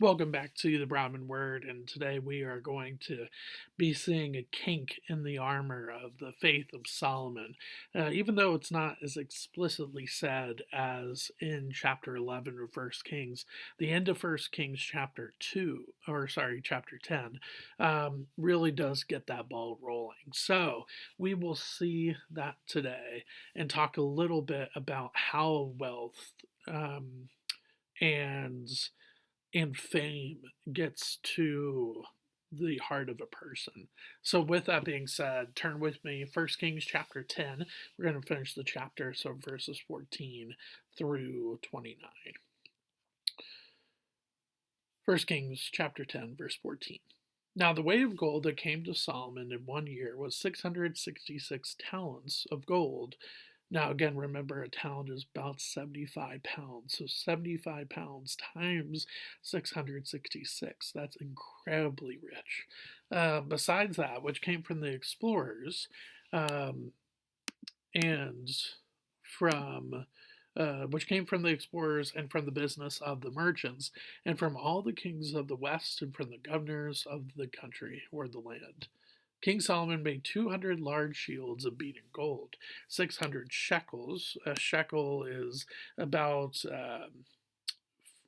Welcome back to the Brahmin Word, and today we are going to be seeing a kink in the armor of the faith of Solomon. Even though it's not as explicitly said as in chapter 11 of First Kings, the end of First Kings chapter 2, or sorry, chapter 10, really does get that ball rolling. So we will see that today and talk a little bit about how wealth um, and and fame gets to the heart of a person. So with that being said, turn with me First Kings chapter 10. We're going to finish the chapter, so verses 14 through 29. First Kings chapter 10 verse 14. Now the weight of gold that came to Solomon in 1 year was 666 talents of gold. Now, again, remember a talent is about 75 pounds. So 75 pounds times 666. That's incredibly rich. Besides that, which came from the explorers um, and from. Which came from the explorers and from the business of the merchants, and from all the kings of the west, and from the governors of the country or the land. King Solomon made 200 large shields of beaten gold, 600 shekels. A shekel is about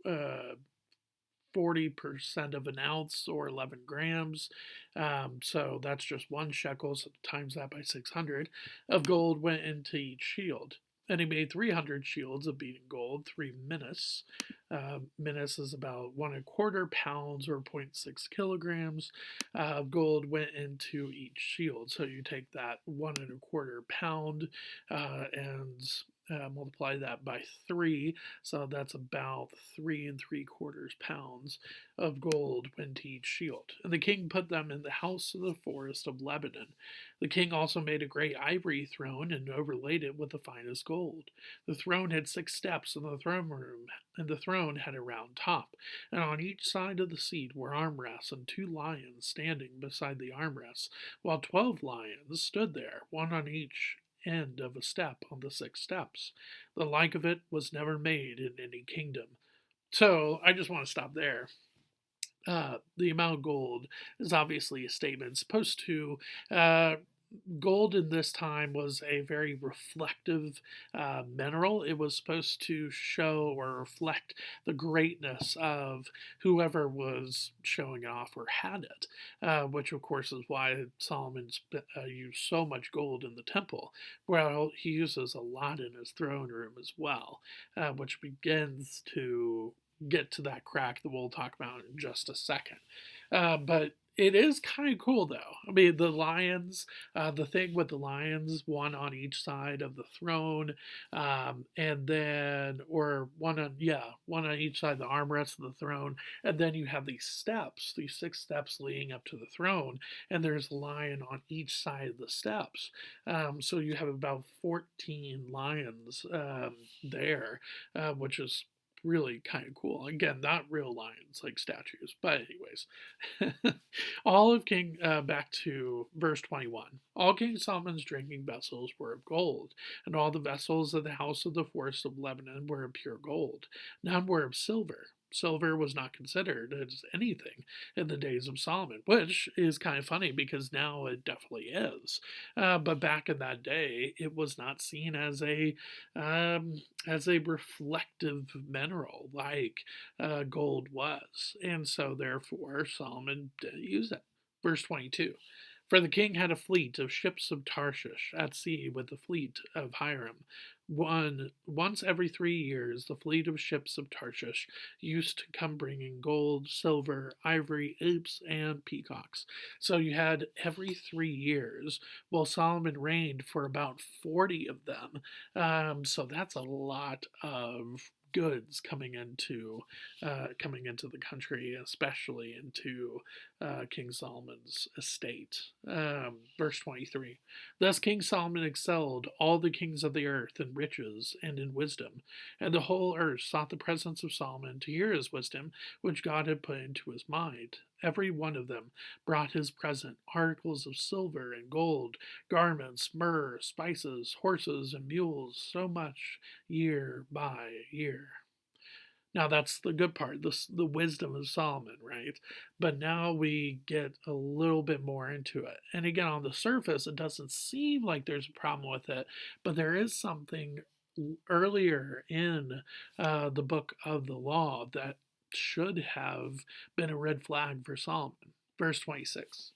40% of an ounce or 11 grams. So that's just one shekel, so times that by 600 of gold went into each shield. And he made 300 shields of beaten gold, 3 minas. Minas is about 1 1/4 pounds or zero point 0.6 kilograms. Gold went into each shield. So you take that 1 1/4 pound and multiply that by 3, so that's about 3 3/4 pounds of gold went to each shield. And the king put them in the house of the forest of Lebanon. The king also made a great ivory throne and overlaid it with the finest gold. The throne had 6 steps in the throne room, and the throne had a round top. And on each side of the seat were armrests and 2 lions standing beside the armrests, while 12 lions stood there, one on each end of a step on the 6 steps. The like of it was never made in any kingdom. So I just want to stop there. The amount of gold is obviously a statement. It's supposed to gold in this time was a very reflective mineral. It was supposed to show or reflect the greatness of whoever was showing it off or had it, which of course is why Solomon used so much gold in the temple. Well, he uses a lot in his throne room as well, which begins to get to that crack that we'll talk about in just a second. But it is kind of cool though. I mean, the lions, the thing with the lions, one on each side of the throne, and then, or one on, yeah, one on each side of the armrest of the throne, and then you have these steps, these 6 steps leading up to the throne, and there's a lion on each side of the steps. So you have about 14 lions there, which is really kind of cool. Again, not real lions like statues, but anyways, all of King back to verse 21. All King Solomon's drinking vessels were of gold, and all the vessels of the house of the forest of Lebanon were of pure gold. None were of silver. Silver was not considered as anything in the days of Solomon, which is kind of funny because now it definitely is. But back in that day, it was not seen as a reflective mineral like gold was, and so therefore Solomon didn't use it. Verse 22. For the king had a fleet of ships of Tarshish at sea with the fleet of Hiram. Once every 3 years, the fleet of ships of Tarshish used to come bringing gold, silver, ivory, apes, and peacocks. So you had every 3 years. Well, Solomon reigned for about 40 of them. So that's a lot of goods coming into the country, especially into King Solomon's estate. Verse 23. Thus King Solomon excelled all the kings of the earth in riches and in wisdom, and the whole earth sought the presence of Solomon to hear his wisdom, which God had put into his mind. Every one of them brought his present, articles of silver and gold, garments, myrrh, spices, horses, and mules, so much year by year. Now that's the good part, the wisdom of Solomon, right? But now we get a little bit more into it. And again, on the surface, it doesn't seem like there's a problem with it, but there is something earlier in the book of the law that should have been a red flag for Solomon. Verse 26.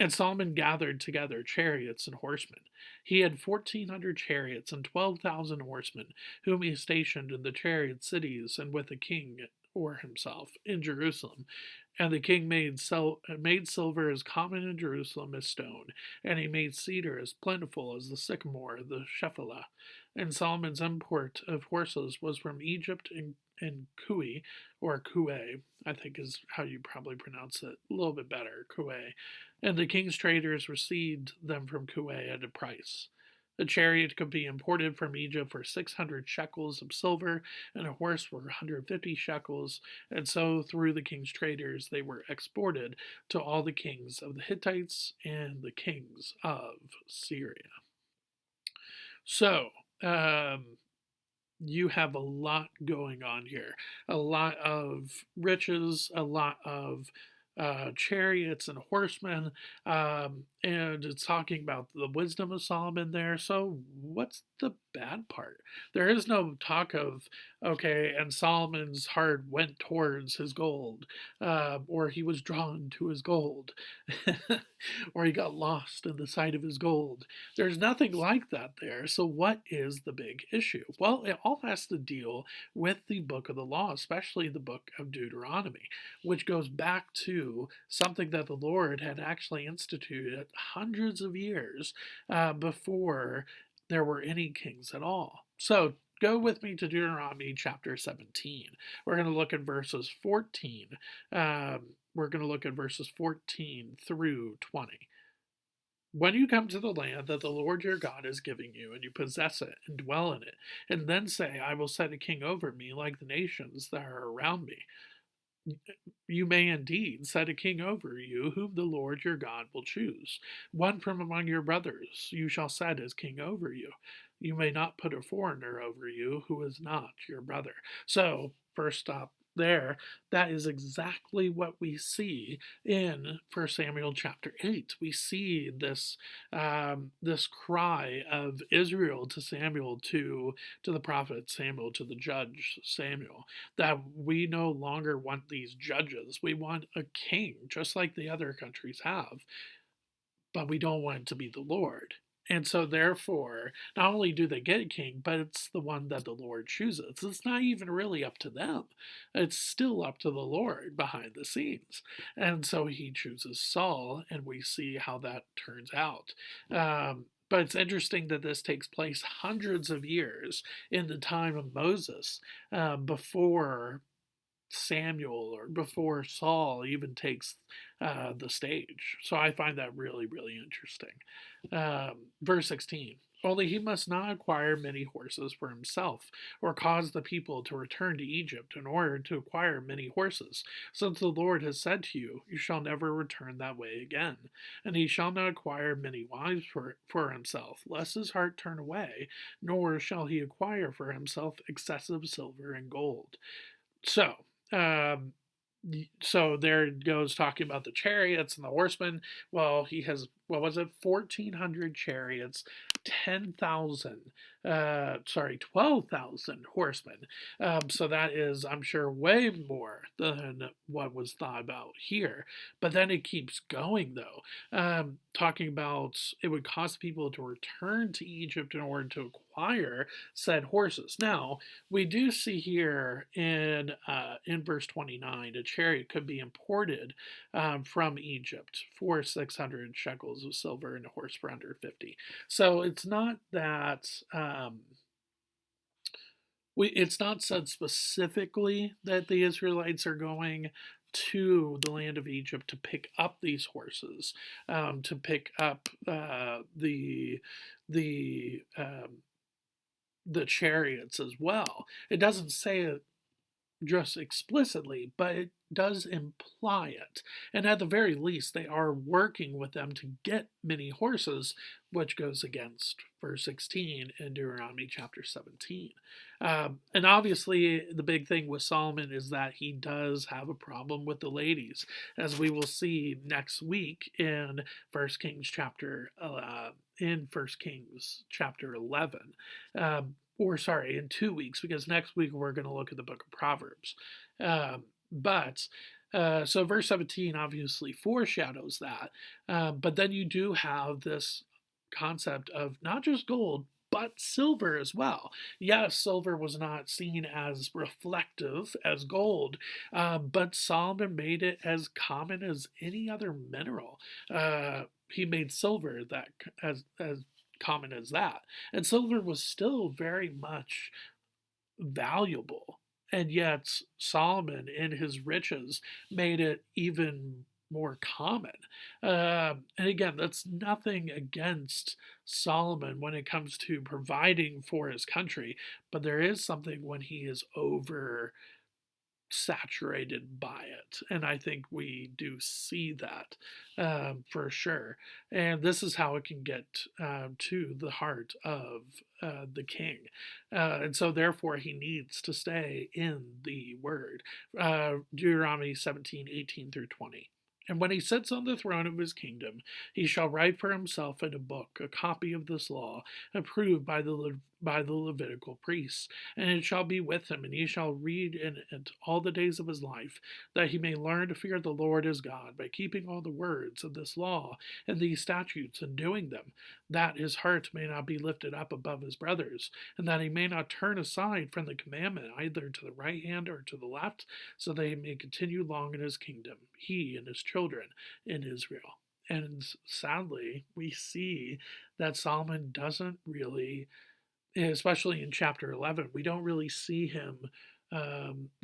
And Solomon gathered together chariots and horsemen. He had 1,400 chariots and 12,000 horsemen, whom he stationed in the chariot cities and with the king or himself in Jerusalem. And the king made silver as common in Jerusalem as stone, and he made cedar as plentiful as the sycamore, the shephelah. And Solomon's import of horses was from Egypt and Kui, or Kue, I think is how you probably pronounce it, a little bit better, Kue. And the king's traders received them from Kue at a price. A chariot could be imported from Egypt for 600 shekels of silver, and a horse for 150 shekels, and so through the king's traders they were exported to all the kings of the Hittites and the kings of Syria. So, you have a lot going on here. A lot of riches, a lot of chariots and horsemen, and it's talking about the wisdom of Solomon there. So, what's the bad part? There is no talk of, okay, and Solomon's heart went towards his gold, or he was drawn to his gold, or he got lost in the sight of his gold. There's nothing like that there. So, what is the big issue? Well, it all has to deal with the book of the law, especially the book of Deuteronomy, which goes back to something that the Lord had actually instituted hundreds of years before there were any kings at all. So, go with me to Deuteronomy chapter 17. We're going to look at verses 14. We're going to look at verses 14 through 20. When you come to the land that the Lord your God is giving you, and you possess it and dwell in it, and then say, I will set a king over me like the nations that are around me, you may indeed set a king over you, whom the Lord your God will choose. One from among your brothers you shall set as king over you. You may not put a foreigner over you who is not your brother. So, first stop there, that is exactly what we see in 1 Samuel chapter 8. We see this cry of Israel to Samuel, to the prophet Samuel, to the judge Samuel, that we no longer want these judges. We want a king, just like the other countries have, but we don't want it to be the Lord. And so, therefore, not only do they get a king, but it's the one that the Lord chooses. It's not even really up to them, it's still up to the Lord behind the scenes. And so, he chooses Saul, and we see how that turns out. But it's interesting that this takes place hundreds of years in the time of Moses, before Samuel or before Saul even takes the stage. So I find that really, really interesting. Verse 16. Only he must not acquire many horses for himself, or cause the people to return to Egypt in order to acquire many horses, since the Lord has said to you, you shall never return that way again. And he shall not acquire many wives for himself, lest his heart turn away, nor shall he acquire for himself excessive silver and gold. So, um, so there it goes talking about the chariots and the horsemen. Well, he has, what was it, 1,400 chariots, 12,000 horsemen. So that is, I'm sure, way more than what was thought about here. But then it keeps going, though, talking about it would cause people to return to Egypt in order to acquire said horses. Now, we do see here in verse 29, a chariot could be imported from Egypt for 600 shekels of silver and a horse for 150. So it's not that it's not said specifically that the Israelites are going to the land of Egypt to pick up these horses, to pick up the chariots as well. It doesn't say it just explicitly, but it does imply it. And at the very least, they are working with them to get many horses, which goes against verse 16 in Deuteronomy chapter 17. And obviously, the big thing with Solomon is that he does have a problem with the ladies, as we will see next week in First Kings chapter 11. Or sorry, in 2 weeks, because next week we're going to look at the Book of Proverbs. So verse 17 obviously foreshadows that. But then you do have this concept of not just gold, but silver as well. Yes, silver was not seen as reflective as gold, but Solomon made it as common as any other mineral. He made silver that as common as that, and silver was still very much valuable. And yet, Solomon, in his riches, made it even more common. And again, that's nothing against Solomon when it comes to providing for his country, but there is something when he is over saturated by it. And I think we do see that for sure. And this is how it can get to the heart of the king. And so, therefore, he needs to stay in the word. Deuteronomy 17:18 through 20. And when he sits on the throne of his kingdom, he shall write for himself in a book a copy of this law, approved by the Levitical priests. And it shall be with him, and he shall read in it all the days of his life, that he may learn to fear the Lord his God by keeping all the words of this law and these statutes and doing them, that his heart may not be lifted up above his brothers, and that he may not turn aside from the commandment either to the right hand or to the left, so that he may continue long in his kingdom, he and his children in Israel. And sadly, we see that Solomon doesn't really, especially in chapter 11, we don't really see him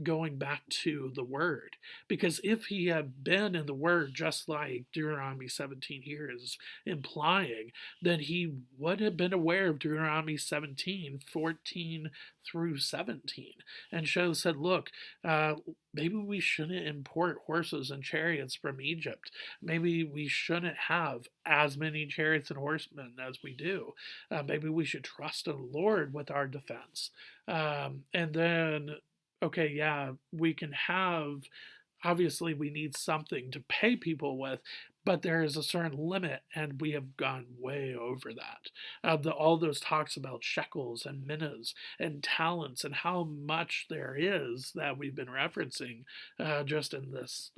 going back to the word. Because if he had been in the word, just like Deuteronomy 17 here is implying, then he would have been aware of Deuteronomy 17:14 through 17, and said, look, maybe we shouldn't import horses and chariots from Egypt. Maybe we shouldn't have as many chariots and horsemen as we do. Maybe we should trust in the Lord with our defense. And then, okay, yeah, we can have, obviously, we need something to pay people with, but there is a certain limit, and we have gone way over that. All those talks about shekels and minas and talents and how much there is that we've been referencing just in this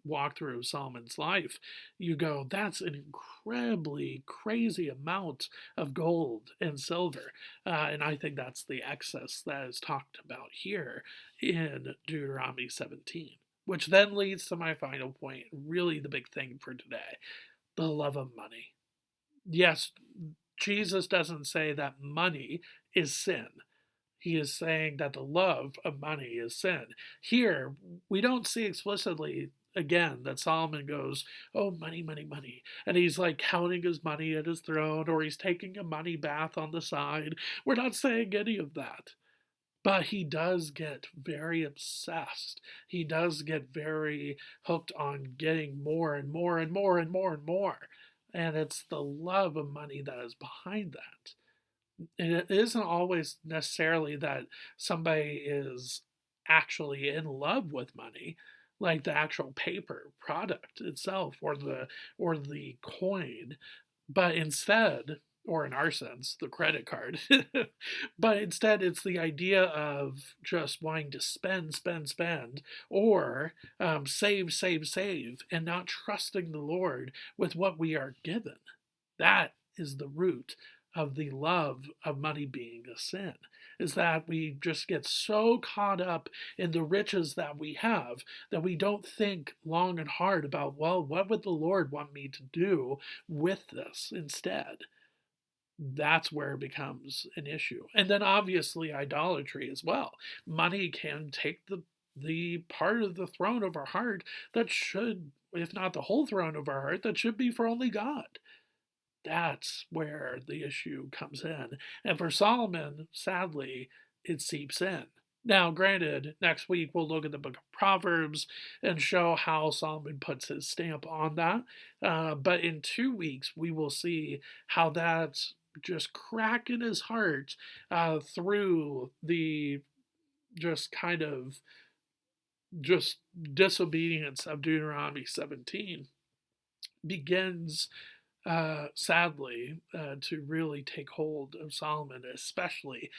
walkthrough of Solomon's life, you go, that's an incredibly crazy amount of gold and silver. And I think that's the excess that is talked about here in Deuteronomy 17. Which then leads to my final point, really the big thing for today, the love of money. Yes, Jesus doesn't say that money is sin. He is saying that the love of money is sin. Here, we don't see explicitly, again, that Solomon goes, oh, money, money, money. And he's like counting his money at his throne, or he's taking a money bath on the side. We're not saying any of that. But he does get very obsessed. He does get very hooked on getting more and more and more and more and more. And it's the love of money that is behind that. And it isn't always necessarily that somebody is actually in love with money, like the actual paper product itself or the coin, but instead, or in our sense, the credit card, but instead it's the idea of just wanting to spend, spend, spend, or save, save, save, and not trusting the Lord with what we are given. That is the root of the love of money being a sin, is that we just get so caught up in the riches that we have that we don't think long and hard about, well, what would the Lord want me to do with this instead? That's where it becomes an issue. And then obviously idolatry as well. Money can take the part of the throne of our heart that should, if not the whole throne of our heart, that should be for only God. That's where the issue comes in. And for Solomon, sadly, it seeps in. Now, granted, next week we'll look at the Book of Proverbs and show how Solomon puts his stamp on that. But in 2 weeks, we will see how that just cracking his heart through the just kind of just disobedience of Deuteronomy 17 begins sadly, to really take hold of Solomon, especially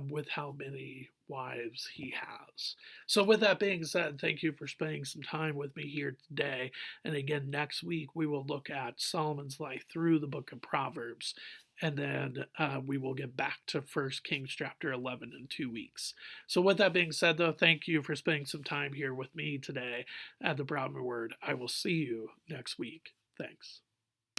with how many wives he has. So, with that being said, thank you for spending some time with me here today. And again, next week we will look at Solomon's life through the Book of Proverbs. And then we will get back to 1 Kings chapter 11 in 2 weeks. So, with that being said, though, thank you for spending some time here with me today at the Broadman Word. I will see you next week. Thanks.